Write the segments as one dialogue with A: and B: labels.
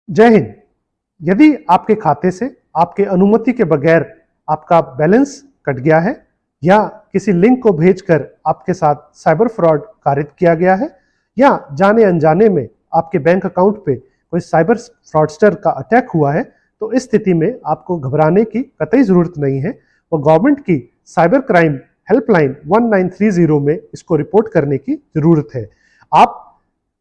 A: जय हिंद। यदि आपके खाते से आपके अनुमति के बगैर आपका बैलेंस कट गया है या किसी लिंक को भेजकर आपके साथ साइबर फ्रॉड कारित किया गया है या जाने अनजाने में आपके बैंक अकाउंट पे कोई साइबर फ्रॉडस्टर का अटैक हुआ है, तो इस स्थिति में आपको घबराने की कतई जरूरत नहीं है। वो गवर्नमेंट की साइबर क्राइम हेल्पलाइन 1930 में इसको रिपोर्ट करने की जरूरत है। आप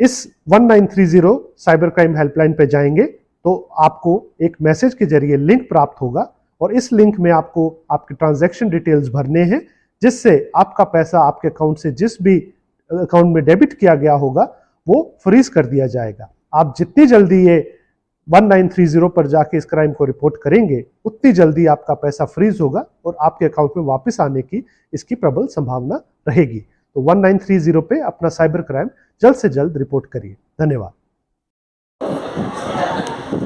A: इस 1930 साइबर क्राइम हेल्पलाइन पे जाएंगे तो आपको एक मैसेज के जरिए लिंक प्राप्त होगा और इस लिंक में आपको आपके ट्रांजैक्शन डिटेल्स भरने हैं, जिससे आपका पैसा आपके अकाउंट से जिस भी अकाउंट में डेबिट किया गया होगा वो फ्रीज कर दिया जाएगा। आप जितनी जल्दी ये 1930 पर जाके इस क्राइम को रिपोर्ट करेंगे, उतनी जल्दी आपका पैसा फ्रीज होगा और आपके अकाउंट में वापस आने की इसकी प्रबल संभावना रहेगी। तो 1930 पे अपना साइबर क्राइम जल्द से जल्द रिपोर्ट करिए। धन्यवाद।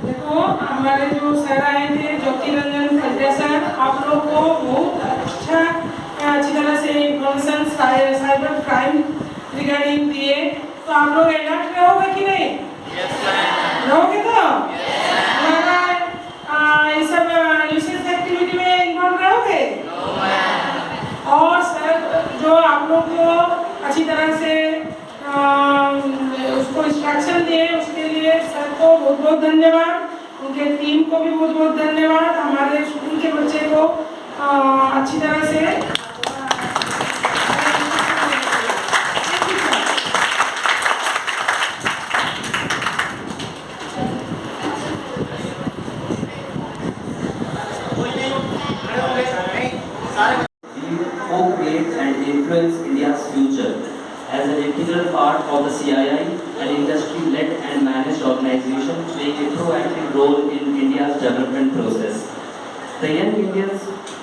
B: देखो, हमारे जो सर आए थे, ज्योति रंजन खड्डे सर, आप लोग को बहुत अच्छी तरह से इन्फॉर्मेशन साइबर क्राइम रिगार्डिंग दिए। तो आप लोग अलर्ट रहोगे कि नहीं? रहोगे तो? ये सब इलिसिट एक्टिविटी में इन्वॉल्व रहोगे? और सर जो आप लोग को अच्छी तरह से उसको इंस्ट्रक्शन दिए, उसके लिए सर को बहुत बहुत धन्यवाद। उनके टीम को भी बहुत बहुत धन्यवाद। हमारे स्कूल के बच्चे को अच्छी तरह से
C: co-create and influence India's future. As an integral part of the CII, an industry-led and managed organization playing a proactive role in India's development process. The Young Indians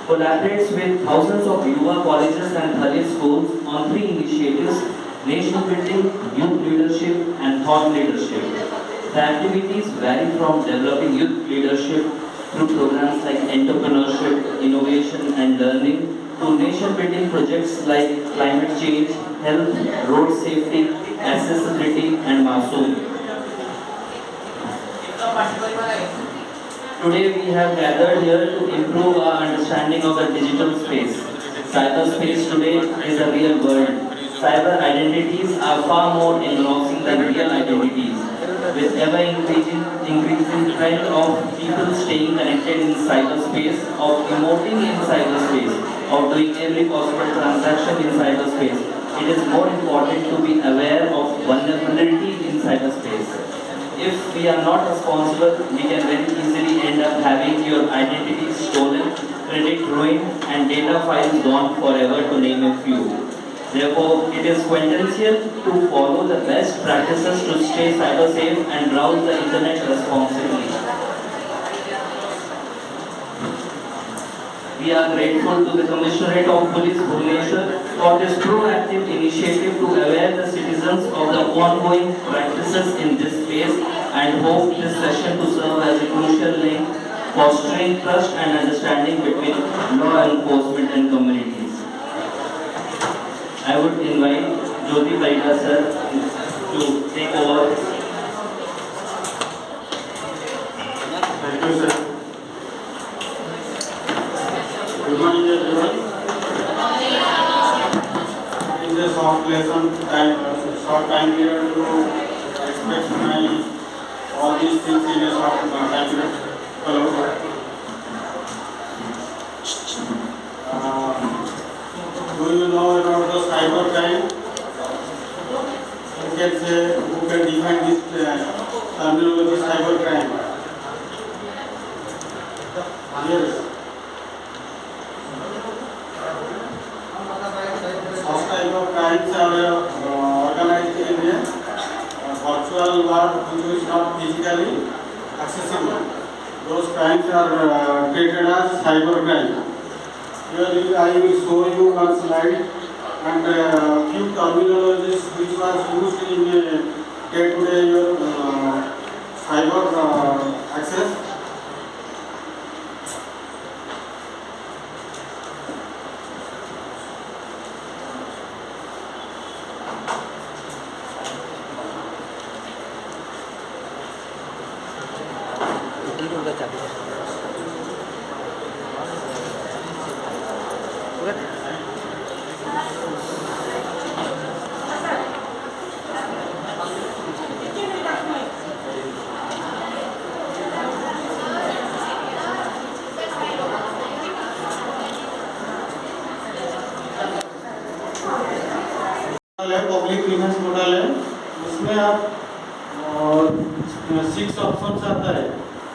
C: collaborates with thousands of Yuva colleges and Dalit schools on 3 initiatives: nation building, youth leadership and thought leadership. The activities vary from developing youth leadership through programs like entrepreneurship, innovation and learning, to nation-building projects like climate change, health, road safety, accessibility, and Masoom. Today we have gathered here to improve our understanding of the digital space. Cyberspace today is a real world. Cyber identities are far more engrossing than real identities. With ever-increasing trend of people staying connected in cyberspace, of emoting in cyberspace, of doing every possible transaction in cyberspace, it is more important to be aware of vulnerability in cyberspace. If we are not responsible, we can very easily end up having your identity stolen, credit ruined, and data files gone forever, to name a few. Therefore, it is quintessential to follow the best practices to stay cyber safe and browse the internet responsibly. We are grateful to the Commissionerate of Police Bhubaneswar for this proactive initiative to aware the citizens of the ongoing practices in this space, and hope this session to serve as a crucial link fostering trust and understanding between law enforcement and communities. I would invite Jyoti Paida sir to take over.
D: Thank you, sir. Good morning, everyone. In this short lesson, short time period to express my all these things in a short time period. Hello. Do you know about the cyber crime? Who can say, who can define this terminology, cyber crime? Yes. Such type of crimes are organized in a virtual world which is not physically accessible. Those crimes are treated as cyber crime. Here I will show you one slide and few terminologies which was used in day-to-day cyber access. Public defence portal है, उसमें आप 6 option आता है।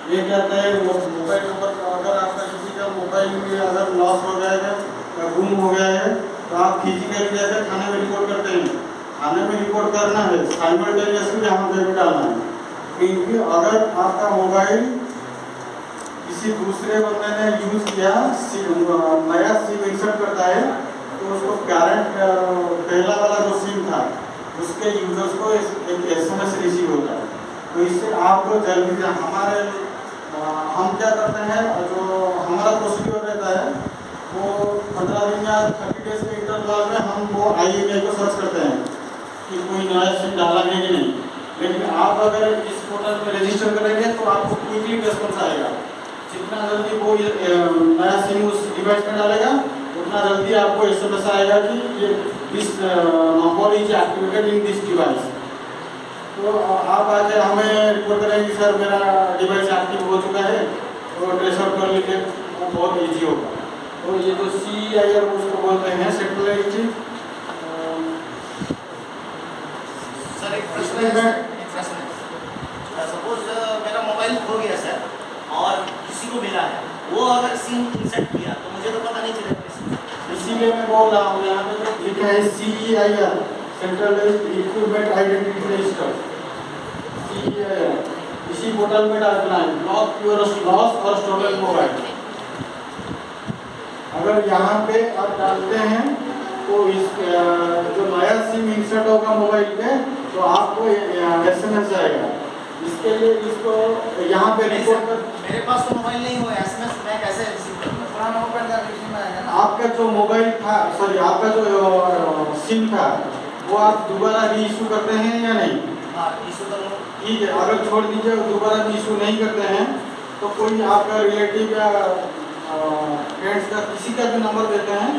D: ये क्या आता है, वो मोबाइल नंबर, अगर आपका किसी का मोबाइल में अगर लॉस हो गया है या गुम हो गया है तो आप फिजिकली जैसे थाने में रिपोर्ट करते हैं, थाने में रिपोर्ट करना है, साइमल्टेनियसली यहाँ पे भी डालना है। क्योंकि अगर आपका मोबाइल किसी दूसरे बंदे ने यूज़ किया, नया सिम इंसर्ट करता है, तो उसको गारंट पहला वाला जो सिम था उसके यूजर्स को एक एसएमएस रिसीव होता है। तो इससे आपको जल्दी से हमारे हम क्या करते हैं, जो हमारा प्रोसीड्योर रहता है वो 15 दिन या 30 डेज के इंटरवल में हम वो IMEI को सर्च करते हैं कि कोई नया सिम डाला है कि नहीं। लेकिन आप अगर इस पोर्टल में रजिस्टर करेंगे तो आपको क्विकली रिस्पॉन्स आएगा। जितना जल्दी वो नया सिम उस डिवाइस में डालेगा उतना जल्दी आपको SMS आएगा कि ये this number is activated in this device. तो आप आके हमें रिपोर्ट करेंगे सर मेरा डिवाइस एक्टिव हो चुका है, तो ट्रेस आउट कर लीजिए, वो बहुत ईजी होगा। तो ये जो CIR उसको बोलते हैं, सेटेलाइट।
E: सर एक प्रश्न है, सपोज मेरा मोबाइल खो गया सर और किसी को मिला है, वो अगर सिम इंसर्ट किया तो मुझे तो पता नहीं चलेगा।
D: इसीलिए मैं बोल रहा हूँ, यहाँ पे जो लिखा है CEIR, centralised equipment identity register, CEIR, इसी पोर्टल में डालना है, ब्लॉक योर लॉस और स्टोलन मोबाइल। अगर यहाँ पे आप डालते हैं तो इस जो नया सिम इंसर्ट होगा मोबाइल पे तो आपको SMS जाएगा। इसके लिए इसको यहाँ पे रिपोर्ट कर,
E: मेरे पास तो मोबाइल नहीं हुआ, SMS मैं कैसे रिसीव करूँगा? पुराना मोबाइल का रिसीव में आएगा ना।
D: आपका जो मोबाइल था, सॉरी आपका जो सिम था वो आप दोबारा रीइशू करते हैं या नहीं?
E: हाँ, इशू करूँगा।
D: ठीक है, अगर छोड़ दीजिए दोबारा रीइशू नहीं करते हैं तो कोई आपका रिलेटिव या फ्रेंड्स का किसी का भी नंबर देते हैं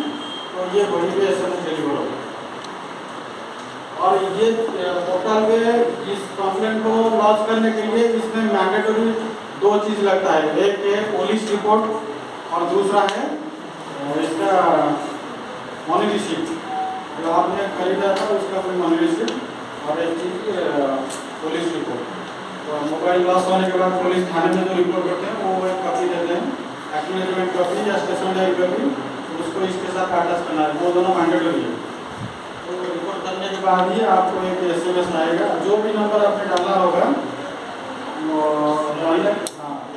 D: तो ये वहीं पे SMS डिलीवर होगा। और ये पोर्टल पे इस कंप्लेंट को लॉन्च करने के लिए इसमें मैंडेटरी 2 चीज़ लगता है, एक है पुलिस रिपोर्ट और दूसरा है इसका मनी रिसीप्ट, जो आपने खरीदा था उसका कोई मनी रिसीप्ट, और एक चीज़ पुलिस रिपोर्ट। तो मोबाइल लॉस होने के बाद पुलिस थाने में जो रिपोर्ट करते हैं वो एक कॉपी देते हैं, एक्नॉलेजमेंट कॉपी या स्टेशनरी कॉपी, उसको इसके साथ अटैच करना है, वो दोनों मैंडेटरी है। तो रिपोर्ट करने के बाद ही आपको एक SMS आएगा, जो भी नंबर आपने डाला होगा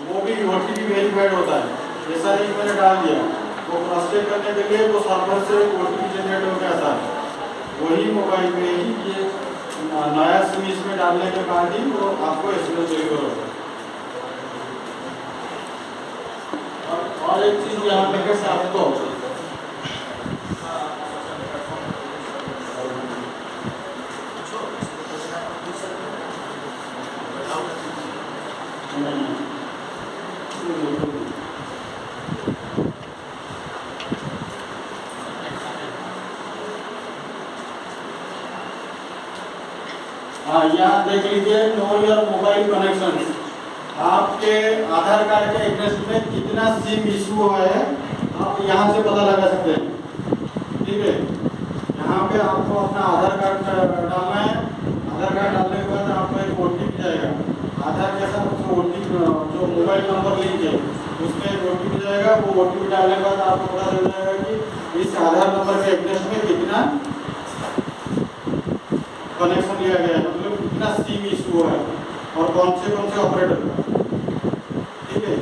D: वो भी OTP वेरीफाइड होता है। जैसा ही मैंने डाल दिया वो क्रॉस चेक करने के लिए वो सर्वर से OTP जनरेट होकर आता है, वही मोबाइल में ही ये नया सिम इसमें डालने के बाद ही वो आपको SMS डिलीवर होगा। और एक चीज़ यहाँ पे कैसे आपको यहाँ देख लीजिए, नो योर मोबाइल कनेक्शन, आपके आधार कार्ड के एड्रेस में कितना सिम इशू हुआ है आप यहाँ से पता लगा सकते हैं। ठीक है, यहाँ पे आपको अपना आधार कार्ड डालना है, आधार कार्ड डालने के बाद आपको एक OTP जाएगा, आधार के साथ जो मोबाइल नंबर लिंक है उसमें एक OTP जाएगा, वो OTP डालने के बाद आपको पता चल जाएगा कि इस आधार नंबर के एड्रेस में कितना कनेक्शन लिया गया है, मतलब कितना सिम इशू है और कौन से ऑपरेटर का। ठीक है,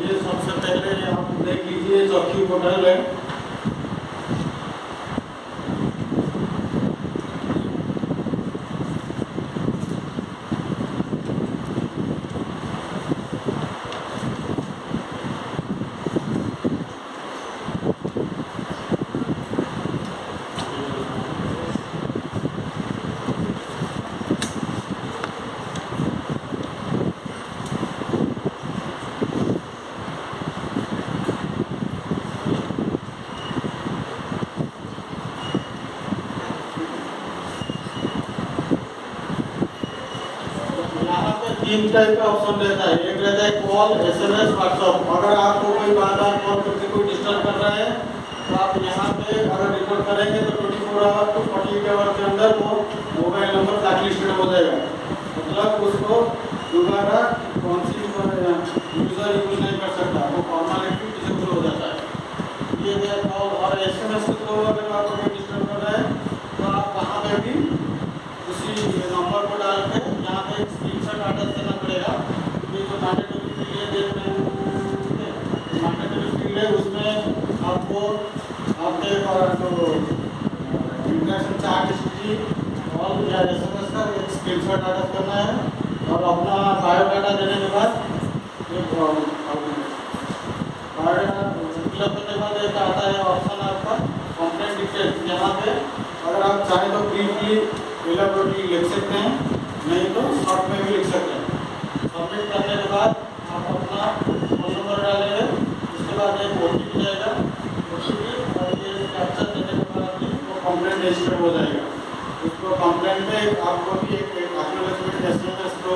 D: ये सबसे पहले आप देख लीजिए चौकी पोर्टल है। तीन टाइप का ऑप्शन रहता है। एक रहता है कॉल, SMS, व्हाट्सअप। अगर आपको कोई बार-बार कॉल करके कोई डिस्टर्ब कर रहा है तो आप यहाँ पे अगर रिपोर्ट करेंगे तो 24 आवर टू 48 आवर के अंदर वो मोबाइल नंबर ब्लैकलिस्टेड हो जाएगा। मतलब उसको दोबारा कौन सी यूज़र यूज नहीं कर सकता, वो फॉर्मेलिटी डिसेबल हो जाता है। ये है कॉल। और SMS के थ्रू अगर आपको कोई डिस्टर्ब कर रहा है तो आप वहाँ पे भी उसी नंबर को डाल के यहाँ पे एक स्क्रीनशॉट अटैच करना पड़ेगा। ये जो मैंडेटरी फील्ड है देख रहे हैं, मैंडेटरी फील्ड है, उसमें आपको आपके जो इंटरेक्शन चार्ट हिस्ट्री और या SMS का एक स्क्रीनशॉट अटैच करना है। और अपना बायोडाटा देने के बाद बायोडाटा फिलअप करने के बाद एक आता है ऑप्शन आपका कंप्लेंट डिटेल्स। यहाँ पे अगर आप चाहें तो ब्रीफली एलाबोरेटली लिख सकते हैं, नहीं तो शॉर्ट में भी लिख सकते हैं। सबमिट करने के बाद आप अपना फोन नंबर डालेंगे, उसके बाद एक OTP जाएगा, OTP और ये कैप्चर देने के बाद भी वो कंप्लेंट रजिस्टर हो जाएगा। उसको कंप्लेंट में आपको भी एक एक्नॉलेजमेंट SMS को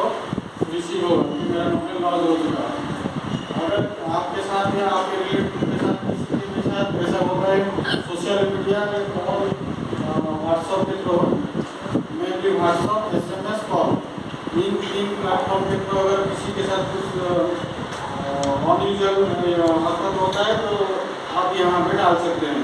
D: रिसीव होगा कि मेरा नंबर लॉस हो चुका है। अगर आपके साथ या आपके रिलेटिव के साथ किसी के साथ ऐसा होता है सोशल मीडिया और व्हाट्सएप के through, mainly WhatsApp, SMS, call, इन तीन प्लेटफॉर्म के थ्रू अगर किसी के साथ कुछ अनयूजुअल हरकत होता है तो आप यहाँ पे डाल सकते हैं।